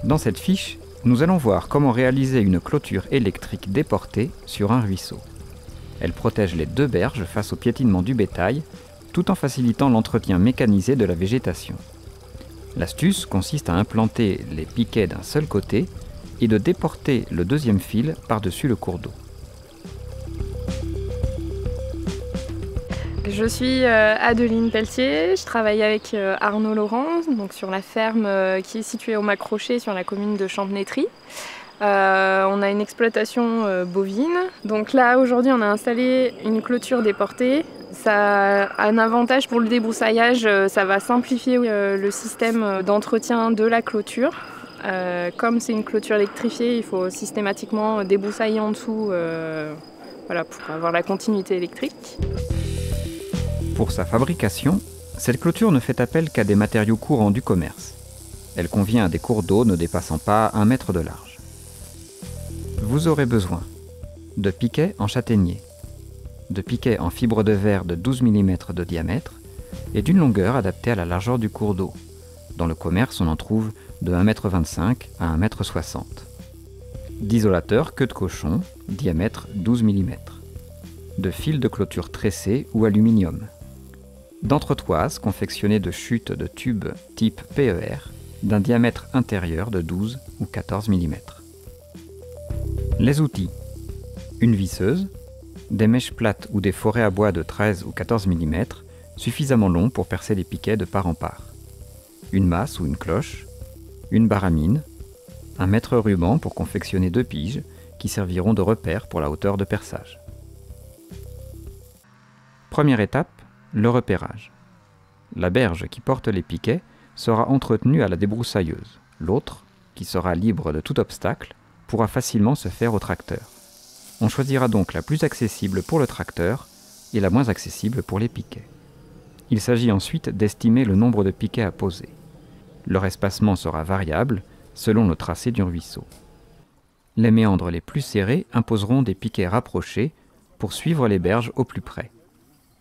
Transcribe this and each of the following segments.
Dans cette fiche, nous allons voir comment réaliser une clôture électrique déportée sur un ruisseau. Elle protège les deux berges face au piétinement du bétail, tout en facilitant l'entretien mécanisé de la végétation. L'astuce consiste à implanter les piquets d'un seul côté et de déporter le deuxième fil par-dessus le cours d'eau. Je suis Adeline Pelletier, je travaille avec Arnaud Laurent, donc sur la ferme qui est située au Macrochet sur la commune de Champnétry. On a une exploitation bovine. Donc là aujourd'hui on a installé une clôture déportée. Ça a un avantage pour le débroussaillage, ça va simplifier le système d'entretien de la clôture. Comme c'est une clôture électrifiée, il faut systématiquement débroussailler en dessous pour avoir la continuité électrique. Pour sa fabrication, cette clôture ne fait appel qu'à des matériaux courants du commerce. Elle convient à des cours d'eau ne dépassant pas 1 mètre de large. Vous aurez besoin de piquets en châtaignier, de piquets en fibre de verre de 12 mm de diamètre et d'une longueur adaptée à la largeur du cours d'eau. Dans le commerce, on en trouve de 1,25 m à 1,60 m. D'isolateur queue de cochon, diamètre 12 mm. De fils de clôture tressés ou aluminium. D'entretoises confectionnées de chutes de tubes type PER d'un diamètre intérieur de 12 ou 14 mm. Les outils: une visseuse, des mèches plates ou des forêts à bois de 13 ou 14 mm suffisamment longs pour percer les piquets de part en part, une masse ou une cloche, une baramine, un mètre ruban pour confectionner 2 piges qui serviront de repère pour la hauteur de perçage. Première étape, le repérage. La berge qui porte les piquets sera entretenue à la débroussailleuse. L'autre, qui sera libre de tout obstacle, pourra facilement se faire au tracteur. On choisira donc la plus accessible pour le tracteur et la moins accessible pour les piquets. Il s'agit ensuite d'estimer le nombre de piquets à poser. Leur espacement sera variable selon le tracé du ruisseau. Les méandres les plus serrés imposeront des piquets rapprochés pour suivre les berges au plus près.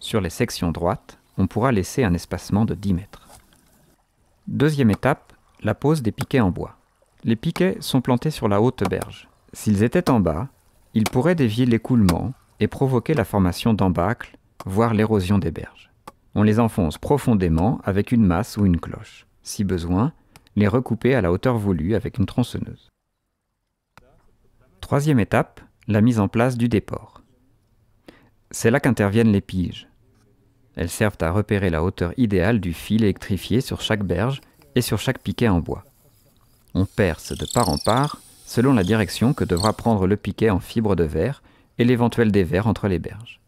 Sur les sections droites, on pourra laisser un espacement de 10 mètres. Deuxième étape, la pose des piquets en bois. Les piquets sont plantés sur la haute berge. S'ils étaient en bas, ils pourraient dévier l'écoulement et provoquer la formation d'embâcles, voire l'érosion des berges. On les enfonce profondément avec une masse ou une cloche. Si besoin, les recouper à la hauteur voulue avec une tronçonneuse. Troisième étape, la mise en place du déport. C'est là qu'interviennent les piges. Elles servent à repérer la hauteur idéale du fil électrifié sur chaque berge et sur chaque piquet en bois. On perce de part en part selon la direction que devra prendre le piquet en fibre de verre et l'éventuel dévers entre les berges.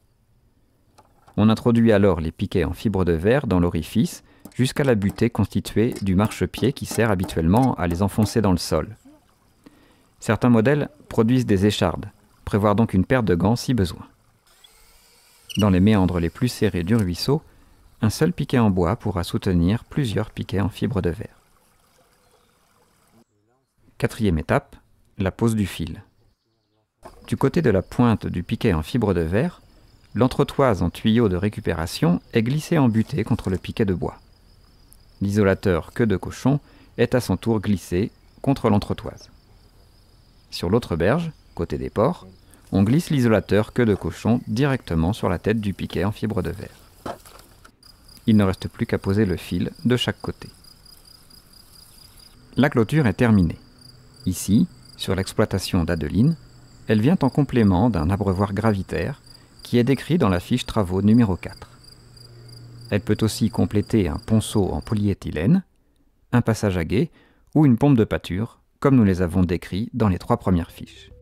On introduit alors les piquets en fibre de verre dans l'orifice jusqu'à la butée constituée du marchepied qui sert habituellement à les enfoncer dans le sol. Certains modèles produisent des échardes, prévoir donc une paire de gants si besoin. Dans les méandres les plus serrés du ruisseau, un seul piquet en bois pourra soutenir plusieurs piquets en fibre de verre. Quatrième étape, la pose du fil. Du côté de la pointe du piquet en fibre de verre, l'entretoise en tuyau de récupération est glissée en butée contre le piquet de bois. L'isolateur queue de cochon est à son tour glissé contre l'entretoise. Sur l'autre berge, côté des ports, on glisse l'isolateur queue de cochon directement sur la tête du piquet en fibre de verre. Il ne reste plus qu'à poser le fil de chaque côté. La clôture est terminée. Ici, sur l'exploitation d'Adeline, elle vient en complément d'un abreuvoir gravitaire qui est décrit dans la fiche travaux numéro 4. Elle peut aussi compléter un ponceau en polyéthylène, un passage à gué ou une pompe de pâture, comme nous les avons décrits dans les 3 premières fiches.